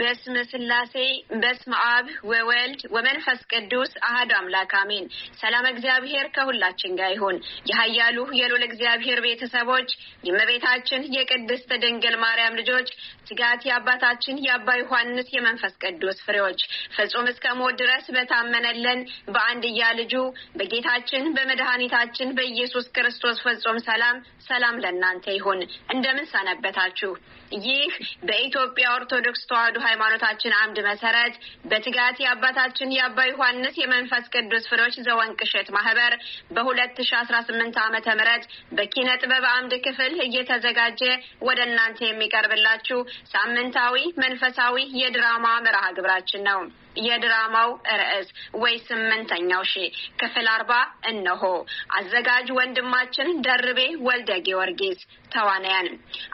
በስመ ስላሴ በስመ አብ ወወልድ ወመንፈስ ቅዱስ አሐዱ አምላክ አሜን። ሰላም እግዚአብሔር ከሁላችን ጋር ይሁን። የኃያሉ የልዑል እግዚአብሔር ቤተሰቦች የእመቤታችን የቅድስት ድንግል ማርያም ልጆች ትጋት የአባታችን የአባ ዮሐንስ የመንፈስ ቅዱስ ፍሬዎች ፍጹም እስከ ሞት ድረስ በታመነልን በአንድያ ልጁ በጌታችን በመድኃኒታችን በኢየሱስ ክርስቶስ ፍጹም ሰላም ለእናንተ ይሁን። እንደምን ሰነበታችሁ? ይህ በኢትዮጵያ ኦርቶዶክስ ተዋሕዶ ሃይማኖታችን አምድ መሰረት በትጋት የአባታችን የአባ ዮሐንስ የመንፈስ ቅዱስ ፍሬዎች ዘወንቅሸት ማህበር በ2018 ዓመተ ምህረት በኪነ ጥበብ አምድ ክፍል እየተዘጋጀ ወደ እናንተ የሚቀርብላችሁ ሳምንታዊ መንፈሳዊ የድራማ መርሃ ግብራችን ነው። የድራማው ርዕስ ወይ ስምንተኛው ክፍል 40 እነሆ። አዘጋጅ ወንድማችን ደርቤ ወልደ ጊዮርጊስ። ተዋናያን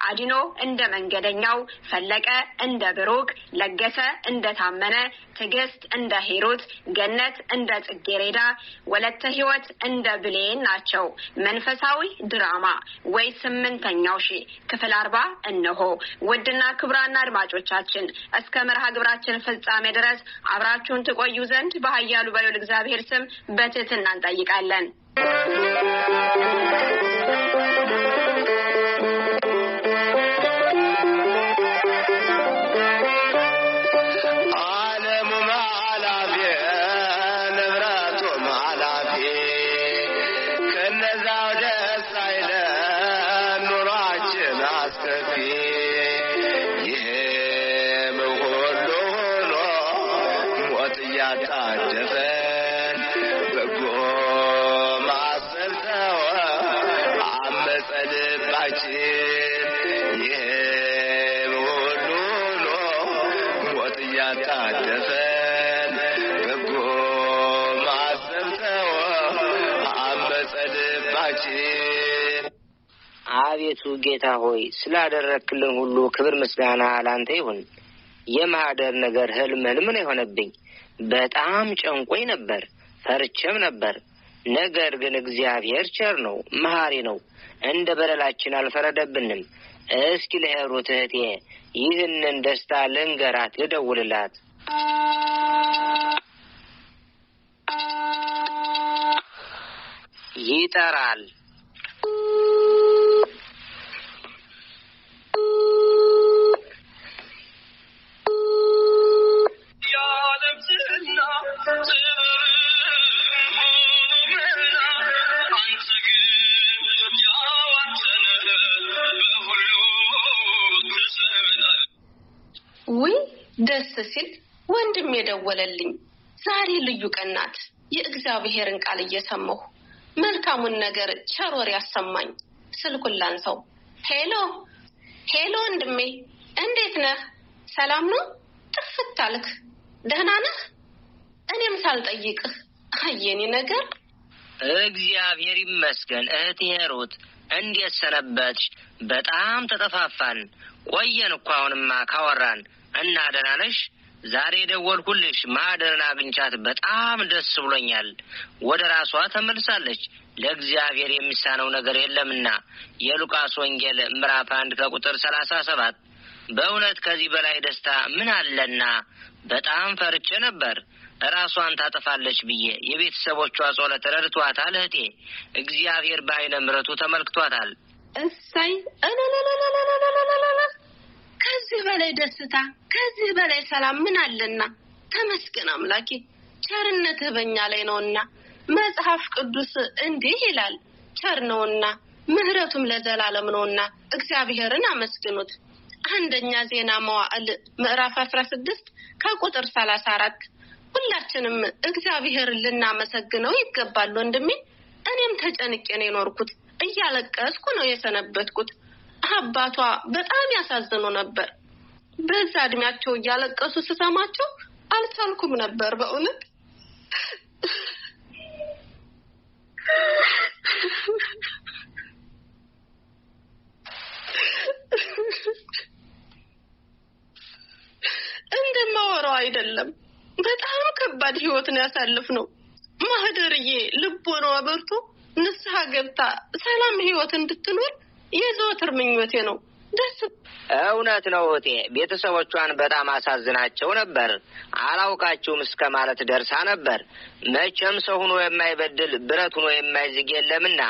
አዲኖ እንደ መንገደኛው፣ ፈለቀ እንደ ብሩክ፣ ለገሰ እንደ ታመነ፣ ትግስት እንደ ሂሩት፣ ገነት እንደ ጽጌሬዳ፣ ወለተ ህይወት እንደ ብሌን ናቸው። መንፈሳዊ ድራማ ወይ ስምንተኛው ክፍል 40 እነሆ። ውድና ክቡራን አድማጮቻችን እስከ መርሃ ግብራችን ፍጻሜ ድረስ አብራችሁን ትቆዩ ዘንድ በኃያሉ በልዑል እግዚአብሔር ስም በትህትና እንጠይቃለን። አቤቱ ጌታ ሆይ ስላደረክልን ሁሉ ክብር ምስጋና ላንተ ይሁን። የማህደር ነገር ህልም ነው የሆነብኝ። በጣም ጨንቆኝ ነበር፣ ፈርቼም ነበር። ነገር ግን እግዚአብሔር ቸር ነው፣ መሐሪ ነው፣ እንደ በደላችን አልፈረደብንም። እስኪ ለሄሩት እህቴ ይህንን ደስታ ልንገራት፣ ልደውልላት። ይጠራል። ወይ ደስ ሲል ወንድም የደወለልኝ። ዛሬ ልዩ ቀን ናት። የእግዚአብሔርን ቃል እየሰማሁ መልካሙን ነገር ቸር ወሬ ያሰማኝ። ስልኩን ላንሳው። ሄሎ ወንድሜ እንዴት ነህ? ሰላም ነው? ጥፍት አልክ። ደህና ነህ? እኔም ሳልጠይቅህ አየኔ ነገር። እግዚአብሔር ይመስገን እህቴ ሂሩት፣ እንዴት ሰነበትሽ? በጣም ተጠፋፋን። ቆየን እኮ አሁንማ ካወራን። እና ደህና ነሽ? ዛሬ ደወልኩልሽ ማህደርን አግኝቻት በጣም ደስ ብሎኛል። ወደ ራሷ ተመልሳለች። ለእግዚአብሔር የሚሳነው ነገር የለምና የሉቃስ ወንጌል ምዕራፍ 1 ከቁጥር 37። በእውነት ከዚህ በላይ ደስታ ምን አለና? በጣም ፈርቼ ነበር ራሷን ታጠፋለች ብዬ። የቤተሰቦቿ ጸሎት ረድቷታል እህቴ። እግዚአብሔር በዓይነ ምሕረቱ ተመልክቷታል። እሰይ! ከዚህ በላይ ደስታ፣ ከዚህ በላይ ሰላም ምን አለና? ተመስገን አምላኬ። ቸርነትህ በእኛ ላይ ነውና መጽሐፍ ቅዱስ እንዲህ ይላል ቸር ነውና ምህረቱም ለዘላለም ነውና እግዚአብሔርን አመስግኑት። አንደኛ ዜና መዋዕል ምዕራፍ 16 ከቁጥር 34 ሁላችንም እግዚአብሔርን ልናመሰግነው ይገባል ወንድሜ። እኔም ተጨንቄ ነው የኖርኩት እያለቀስኩ ነው የሰነበትኩት። አባቷ በጣም ያሳዝኑ ነበር። በዛ እድሜያቸው እያለቀሱ ስሰማቸው አልቻልኩም ነበር በእውነት። እንደማወራው አይደለም በጣም ከባድ ህይወት ነው ያሳለፍነው። ማህደርዬ ልቦናዋ በርቶ ንስሐ ገብታ ሰላም ህይወት እንድትኖር የዘወትር ምኞቴ ነው። እውነት ነው እህቴ። ቤተሰቦቿን በጣም አሳዝናቸው ነበር። አላውቃችሁም እስከ ማለት ደርሳ ነበር። መቼም ሰው ሆኖ የማይበድል ብረት ሆኖ የማይዝግ የለምና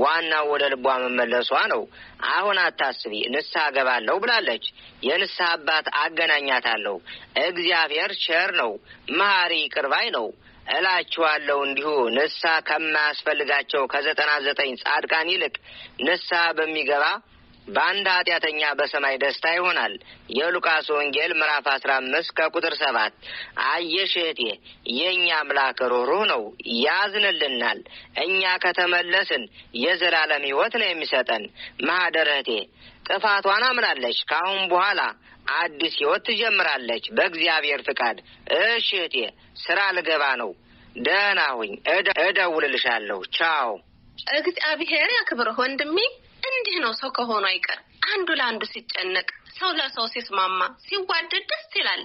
ዋናው ወደ ልቧ መመለሷ ነው። አሁን አታስቢ፣ ንስሐ ገባለሁ ብላለች። የንስሐ አባት አገናኛታለሁ። እግዚአብሔር ቸር ነው፣ መሐሪ ይቅር ባይ ነው እላችኋለሁ። እንዲሁ ንስሐ ከማያስፈልጋቸው ከ99 ጻድቃን ይልቅ ንስሐ በሚገባ በአንድ ኃጢአተኛ በሰማይ ደስታ ይሆናል። የሉቃስ ወንጌል ምዕራፍ 15 ከቁጥር 7። አየሽ እህቴ፣ የእኛ አምላክ ሩህሩህ ነው፣ ያዝንልናል። እኛ ከተመለስን የዘላለም ሕይወት ነው የሚሰጠን። ማህደር እህቴ ጥፋቷን አምናለች። ከአሁን በኋላ አዲስ ሕይወት ትጀምራለች በእግዚአብሔር ፍቃድ። እሺ እህቴ፣ ስራ ልገባ ነው። ደህና ሁኝ፣ እደውልልሻለሁ። ቻው። እግዚአብሔር ያክብርህ ወንድሜ። እንዲህ ነው ሰው ከሆነ አይቀር አንዱ ለአንዱ ሲጨነቅ፣ ሰው ለሰው ሲስማማ ሲዋደድ ደስ ይላል።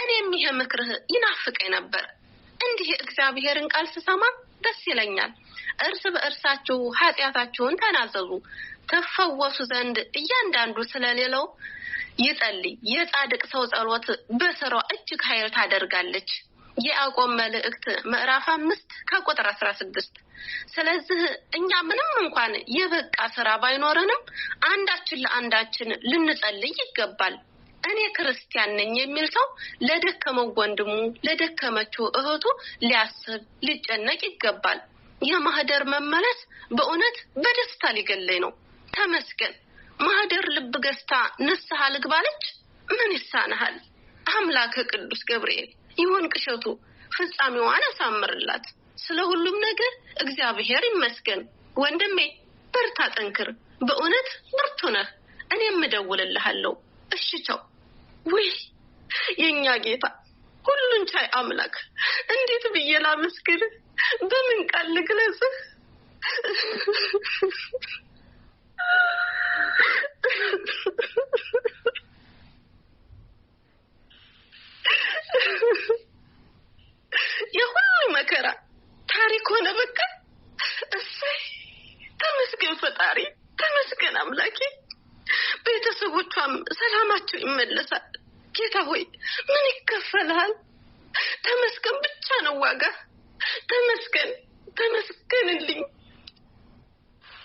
እኔም ይሄ ምክርህ ይናፍቀኝ ነበር። እንዲህ እግዚአብሔርን ቃል ስሰማ ደስ ይለኛል። እርስ በእርሳችሁ ኃጢአታችሁን ተናዘዙ ተፈወሱ ዘንድ እያንዳንዱ ስለሌለው ይጸልይ። የጻድቅ ሰው ጸሎት በስራው እጅግ ኃይል ታደርጋለች። የያዕቆብ መልእክት ምዕራፍ 5 ከቁጥር 16። ስለዚህ እኛ ምንም እንኳን የበቃ ስራ ባይኖርንም አንዳችን ለአንዳችን ልንጸልይ ይገባል። እኔ ክርስቲያን ነኝ የሚል ሰው ለደከመው ወንድሙ ለደከመችው እህቱ ሊያስብ ሊጨነቅ ይገባል። የማህደር መመለስ በእውነት በደስታ ሊገለኝ ነው። ተመስገን። ማህደር ልብ ገዝታ ንስሐ ልግባለች። ምን ይሳናሃል? አምላከ ቅዱስ ገብርኤል ይሁን ቅሸቱ ፍጻሜዋን ያሳምርላት። ስለ ሁሉም ነገር እግዚአብሔር ይመስገን። ወንድሜ በርታ፣ ጠንክር። በእውነት ብርቱ ነህ። እኔም እደውልልሃለሁ። እሺ ቻው። ውይ የኛ ጌታ ሁሉን ቻይ አምላክ እንዴት ብዬ ላመስግንህ? በምን ቃል ልግለጽህ? የሁሉ መከራ ታሪክ ሆነ በቃ። እሰይ ተመስገን ፈጣሪ፣ ተመስገን አምላኬ። ቤተሰቦቿም ሰላማቸው ይመለሳል። ጌታ ሆይ ምን ይከፈልሃል? ተመስገን ብቻ ነው ዋጋ። ተመስገን ተመስገንልኝ።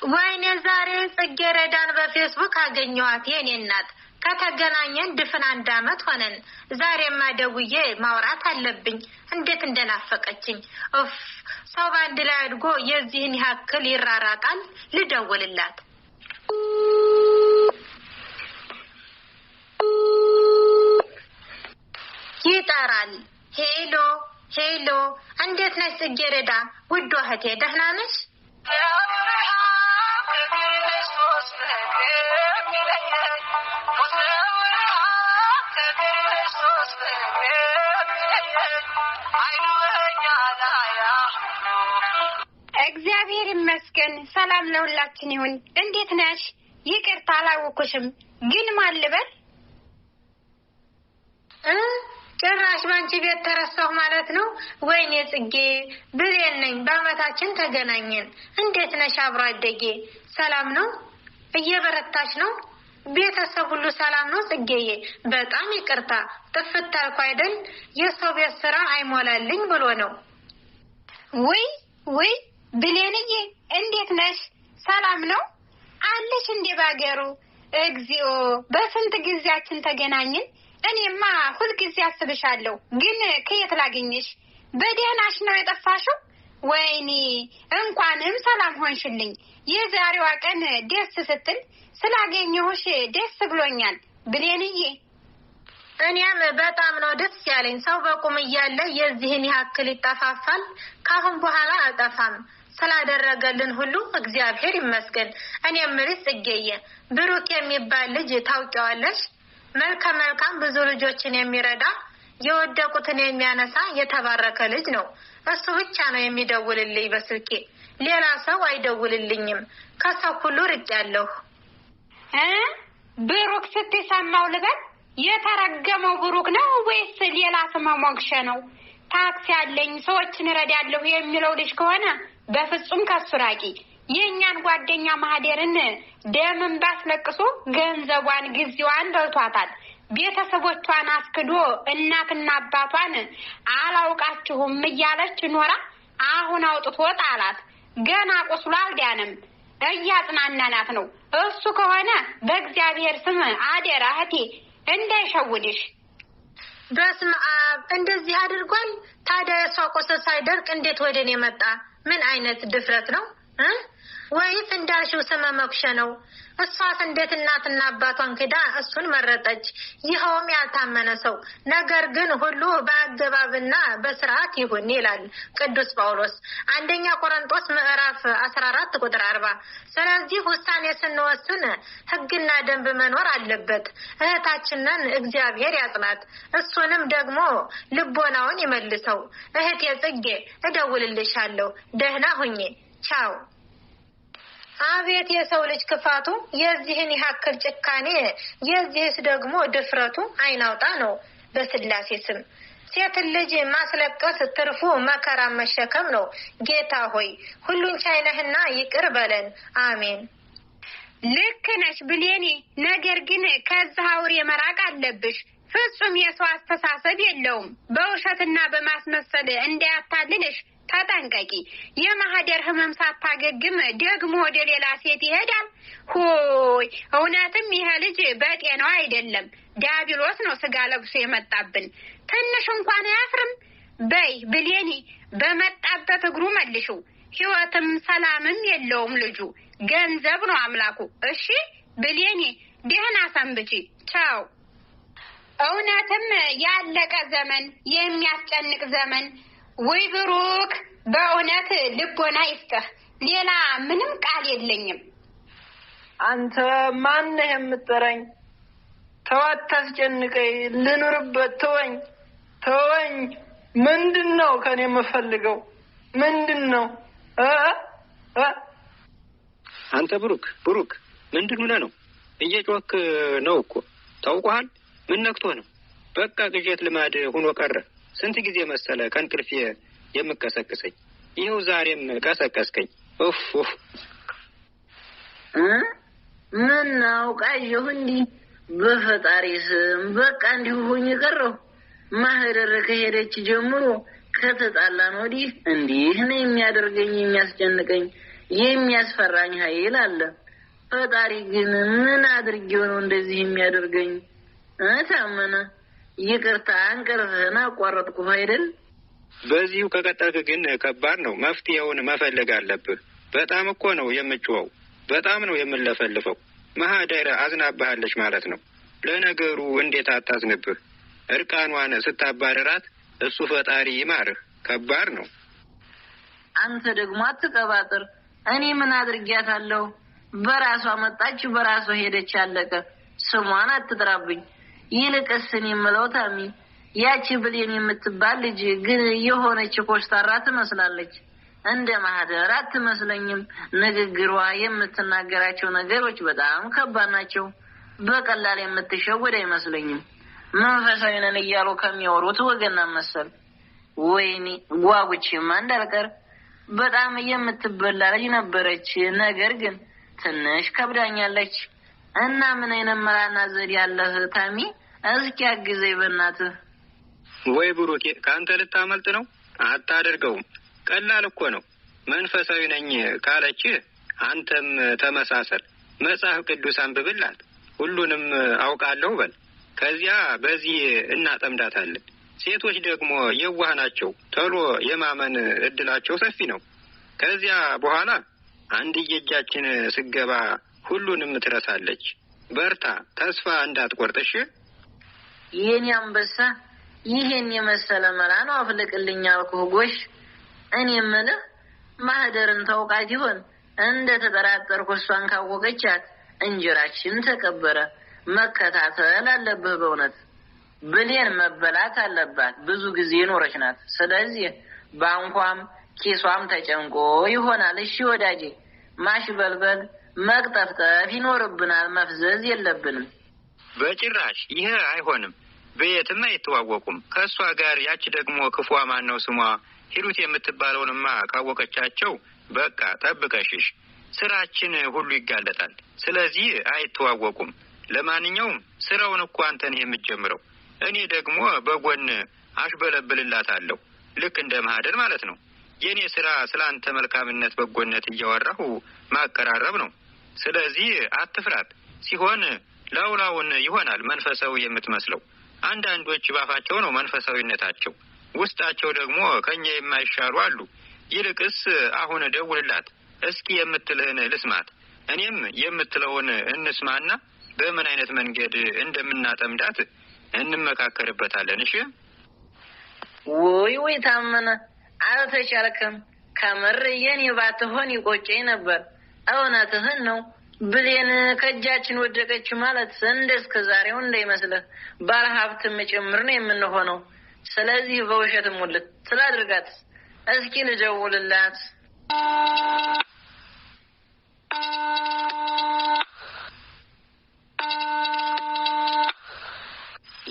ወይኔ ዛሬ ጽጌረዳን በፌስቡክ አገኘኋት። የኔ እናት ከተገናኘን ድፍን 1 ዓመት ሆነን። ዛሬማ ደውዬ ማውራት አለብኝ። እንዴት እንደናፈቀችኝ። ሰው ባንድ ላይ አድጎ የዚህን ያክል ይራራቃል? ልደውልላት። ይጠራል። ሄሎ ሄሎ፣ እንዴት ነሽ ጽጌረዳ? ውድ እህቴ ደህና ነሽ? እግዚአብሔር ይመስገን። ሰላም ለሁላችን ይሁን። እንዴት ነሽ? ይቅርታ አላወኩሽም፣ ግን ማን ልበል? ጭራሽ ባንቺ ቤት ተረሳሁ ማለት ነው? ወይኔ ጽጌ፣ ብሌን ነኝ። በአመታችን ተገናኘን። እንዴት ነሽ አብሮ አደጌ? ሰላም ነው? እየበረታች ነው? ቤተሰብ ሁሉ ሰላም ነው? ጽጌዬ በጣም ይቅርታ ጥፍት አልኩ አይደል? የሰው ቤት ስራ አይሞላልኝ ብሎ ነው። ወይ ብሌንዬ እንዴት ነሽ? ሰላም ነው አለሽ እንዴ ባገሩ? እግዚኦ በስንት ጊዜያችን ተገናኘን። እኔማ ሁልጊዜ አስብሻለሁ፣ ግን ከየት ላገኝሽ? በደህናሽ ነው የጠፋሽው? ወይኔ እንኳንም ሰላም ሆንሽልኝ። የዛሬዋ ቀን ደስ ስትል ስላገኘሁሽ ደስ ብሎኛል ብሌንዬ። እኔም በጣም ነው ደስ ያለኝ። ሰው በቁም እያለ የዚህን ያክል ይጠፋፋል? ካሁን በኋላ አልጠፋም። ስላደረገልን ሁሉ እግዚአብሔር ይመስገን። እኔ የምልሽ ጽጌዬ፣ ብሩክ የሚባል ልጅ ታውቂዋለሽ? መልከ መልካም፣ ብዙ ልጆችን የሚረዳ የወደቁትን የሚያነሳ የተባረከ ልጅ ነው። እሱ ብቻ ነው የሚደውልልኝ በስልኬ፣ ሌላ ሰው አይደውልልኝም። ከሰው ሁሉ ርቄያለሁ። ብሩክ ስትሰማው ልበል? የተረገመው ብሩክ ነው ወይስ ሌላ ስም ሞግሸ ነው? ታክሲ አለኝ ሰዎችን እረዳለሁ የሚለው ልጅ ከሆነ በፍጹም ከሱ ራቂ። የኛን ጓደኛ ማህደርን ደምን ባስለቅሶ ገንዘቧን ጊዜዋን በልቷታል። ቤተሰቦቿን አስክዶ እናትና አባቷን አላውቃችሁም እያለች ኖራ አሁን አውጥቶ ጣላት። ገና ቁስሏ አልዳንም። እያጽናናናት ነው። እሱ ከሆነ በእግዚአብሔር ስም አደራ እህቴ እንዳይሸውድሽ። በስመ አብ! እንደዚህ አድርጓል? ታዲያ የሷ ቁስል ሳይደርቅ እንዴት ወደ እኔ መጣ? ምን አይነት ድፍረት ነው? ወይስ እንዳልሽው ስመ ሞክሸ ነው? እሷስ እንዴት እናትና አባቷን ክዳ እሱን መረጠች? ይኸውም ያልታመነ ሰው። ነገር ግን ሁሉ በአገባብና በስርዓት ይሁን ይላል ቅዱስ ጳውሎስ አንደኛ ቆሮንቶስ ምዕራፍ 14 ቁጥር 40። ስለዚህ ውሳኔ ስንወስን ሕግና ደንብ መኖር አለበት። እህታችንን እግዚአብሔር ያጽናት፣ እሱንም ደግሞ ልቦናውን ይመልሰው። እህቴ ጽጌ እደውልልሻለሁ። ደህና ሁኚ። ቻው። አቤት የሰው ልጅ ክፋቱ! የዚህን ያክል ጭካኔ! የዚህስ ደግሞ ድፍረቱ አይናውጣ ነው። በስላሴ ስም ሴት ልጅ ማስለቀስ ትርፉ መከራ መሸከም ነው። ጌታ ሆይ ሁሉን ቻይ ነህና ይቅር በለን። አሜን። ልክ ነሽ ብሌኔ። ነገር ግን ከዚህ አውሬ መራቅ አለብሽ። ፍጹም የሰው አስተሳሰብ የለውም። በውሸትና በማስመሰል እንዳያታልልሽ ተጠንቀቂ። የማህደር ህመም ሳታገግም ደግሞ ወደ ሌላ ሴት ይሄዳል። ሆይ እውነትም ይሄ ልጅ በጤናው አይደለም። ዲያብሎስ ነው ስጋ ለብሶ የመጣብን። ትንሽ እንኳን አያፍርም። በይ ብሌኒ፣ በመጣበት እግሩ መልሽው። ህይወትም ሰላምም የለውም ልጁ። ገንዘብ ነው አምላኩ። እሺ ብሌኒ፣ ደህና ሰንብቺ። ቻው። እውነትም ያለቀ ዘመን፣ የሚያስጨንቅ ዘመን። ወይ ብሩክ፣ በእውነት ልቦና ይስጥህ። ሌላ ምንም ቃል የለኝም። አንተ ማነህ የምትጠራኝ? ተዋት፣ ታስጨንቀኝ፣ ልኑርበት። ተወኝ። ምንድነው ከኔ የምፈልገው? ምንድነው? አንተ ብሩክ ምንድን ሆነህ ነው? እየጮክ ነው እኮ ታውቀዋል። ምን ነክቶ ነው? በቃ ቅዠት ልማድ ሆኖ ቀረ። ስንት ጊዜ መሰለ ከእንቅልፌ የምቀሰቅሰኝ? ይኸው ዛሬም ቀሰቀስከኝ። ኡፍ ምን ነው ቃየሁ እንዲህ? በፈጣሪ ስም በቃ እንዲሁ ሆኜ ቀረሁ። ማህደር ከሄደች ጀምሮ ከተጣላን ወዲህ እንዲህ ነው የሚያደርገኝ፣ የሚያስጨንቀኝ፣ የሚያስፈራኝ ኃይል አለ። ፈጣሪ ግን ምን አድርጌው ነው እንደዚህ የሚያደርገኝ? ታመነ ይቅርታ፣ እንቅልፍህን አቋረጥኩህ አይደል? በዚሁ ከቀጠልክ ግን ከባድ ነው። መፍትሄውን መፈለግ አለብህ። በጣም እኮ ነው የምጮኸው፣ በጣም ነው የምለፈልፈው። ማህደር አዝናብሃለች ማለት ነው። ለነገሩ እንዴት አታዝንብህ? እርቃኗን ስታባረራት እሱ ፈጣሪ ይማርህ። ከባድ ነው። አንተ ደግሞ አትቀባጥር። እኔ ምን አድርጊያታለሁ? በራሷ መጣች፣ በራሷ ሄደች፣ አለቀ። ስሟን አትጥራብኝ። ይልቅስ እኔ የምለው ታሚ፣ ያቺ ብሌን የምትባል ልጅ ግን የሆነች ኮስታራ ትመስላለች። እንደ ማህደር አትመስለኝም። ንግግሯ፣ የምትናገራቸው ነገሮች በጣም ከባድ ናቸው። በቀላል የምትሸወድ አይመስለኝም። መንፈሳዊ ነን እያሉ ከሚወሩት ወገና መሰል። ወይኔ ጓጉቼማ እንዳልቀር። በጣም የምትበላ ልጅ ነበረች። ነገር ግን ትንሽ ከብዳኛለች። እና ምን አይነት መላና ዘዴ ያለህ ታሚ? እስኪ አግዘኝ በእናትህ። ወይ ብሩኬ፣ ከአንተ ልታመልጥ ነው? አታደርገውም። ቀላል እኮ ነው። መንፈሳዊ ነኝ ካለችህ አንተም ተመሳሰል። መጽሐፍ ቅዱስ አንብብላት። ሁሉንም አውቃለሁ በል። ከዚያ በዚህ እናጠምዳታለን። ሴቶች ደግሞ የዋህ ናቸው። ቶሎ የማመን እድላቸው ሰፊ ነው። ከዚያ በኋላ አንድ እጃችን ስገባ ሁሉንም ትረሳለች። በርታ፣ ተስፋ እንዳትቆርጥሽ። ይሄን አንበሳ ይሄን የመሰለ መላ ነው አፍልቅልኝ አልኩህ ጎሽ። እኔ የምልህ ማህደርን ታውቃት ይሆን? እንደ ተጠራጠርኩ እሷን ካወቀቻት እንጀራችን ተቀበረ። መከታተል አለብህ በእውነት። ብሌን መበላት አለባት። ብዙ ጊዜ ኖረች ናት። ስለዚህ ባንኳም ኪሷም ተጨንቆ ይሆናል። እሺ ወዳጄ፣ ማሽበልበል መቅጠፍጠፍ ይኖርብናል። መፍዘዝ የለብንም። በጭራሽ ይሄ አይሆንም። በየትም አይተዋወቁም። ከእሷ ጋር ያች ደግሞ ክፉ ማን ነው ስሟ ሂሩት የምትባለውንማ ካወቀቻቸው በቃ ጠብቀሽሽ፣ ስራችን ሁሉ ይጋለጣል። ስለዚህ አይተዋወቁም። ለማንኛውም ስራውን እኮ አንተ ነህ የምትጀምረው። እኔ ደግሞ በጎን አሽበለብልላታለሁ። ልክ እንደ ማህደር ማለት ነው። የኔ ስራ ስላንተ መልካምነት በጎነት እያወራሁ ማቀራረብ ነው። ስለዚህ አትፍራት። ሲሆን ላውላውን ይሆናል መንፈሳዊ የምትመስለው። አንዳንዶች ባፋቸው ነው መንፈሳዊነታቸው፣ ውስጣቸው ደግሞ ከኛ የማይሻሉ አሉ። ይልቅስ አሁን ደውልላት እስኪ፣ የምትልህን ልስማት፣ እኔም የምትለውን እንስማና በምን አይነት መንገድ እንደምናጠምዳት እንመካከርበታለን። እሺ? ወይ ታመነ፣ አልተቻልክም። ከምር የኔ ባትሆን ይቆጨኝ ነበር። እውነትህን ነው። ብሌን ከእጃችን ወደቀች ማለት እንደስከ ዛሬው እንዳይመስልህ ባለሀብትም ጭምር ነው የምንሆነው። ስለዚህ በውሸት ሙልት ስላድርጋት። እስኪ ልደውልላት።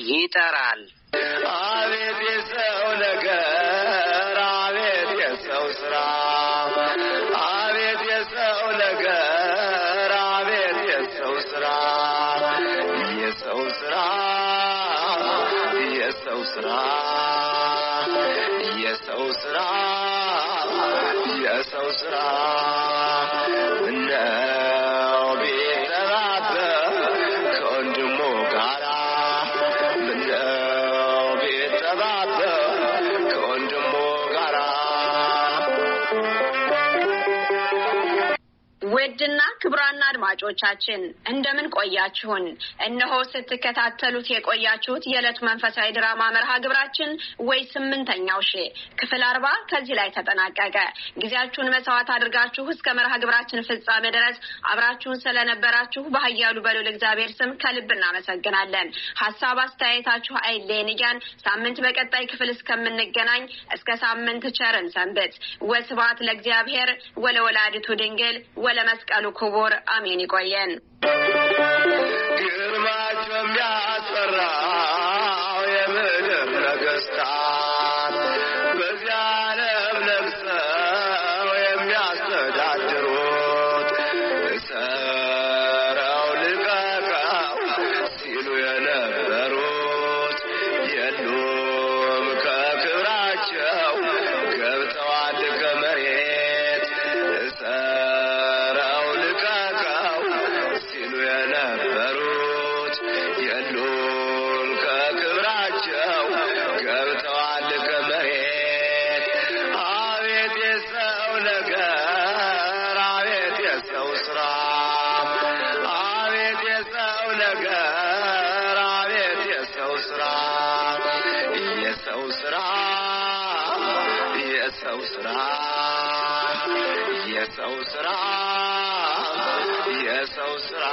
ይጠራል። አቤት የሰው ነገር፣ አቤት የሰው ስራ፣ አቤት የሰው ነገር፣ አቤት የሰው ስራ፣ የሰው ስራ፣ የሰው ስራ፣ የሰው ስራ፣ የሰው ስራ። ምነው ቢተባበር ከወንድሙ ጋራ፣ ምነው ቢተባበር ከወንድሙ ጋራ። ውድና ክቡራን አድማጮቻችን እንደምን ቆያችሁን? እነሆ ስትከታተሉት የቆያችሁት የዕለቱ መንፈሳዊ ድራማ መርሃ ግብራችን ወይ 8ኛው ክፍል 40 ከዚህ ላይ ተጠናቀቀ። ጊዜያችሁን መስዋዕት አድርጋችሁ እስከ መርሃ ግብራችን ፍጻሜ ድረስ አብራችሁን ስለነበራችሁ በኃያሉ በልዑል እግዚአብሔር ስም ከልብ እናመሰግናለን። ሐሳብ አስተያየታችሁ አይለየን እያልን ሳምንት በቀጣይ ክፍል እስከምንገናኝ እስከ ሳምንት ቸርን ሰንብት። ወስብሐት ለእግዚአብሔር ወለወላዲቱ ድንግል ወለመስቀሉ ክቡር አሜን። ይቆየን። ግርማቸው የሚያስፈራው የምድር ነገስታት በዚያ ዓለም ነግሰው የሚያስተዳድሩት እሰረው ልቀቀው ሲሉ የነበሩት የሉም ከክብራቸው ገብተዋል ከመሬት። እሰረው ልቀቀው ሲሉ የነበሩት የሉም ከክብራቸው ገብተዋል ከመሬት። አቤት የሰው ነገር፣ አቤት የሰው ስራ፣ አቤት የሰው ነገር፣ አቤት የሰው ስራ፣ የሰው ስራ፣ የሰው ስራ፣ የሰው ስራ፣ የሰው ስራ።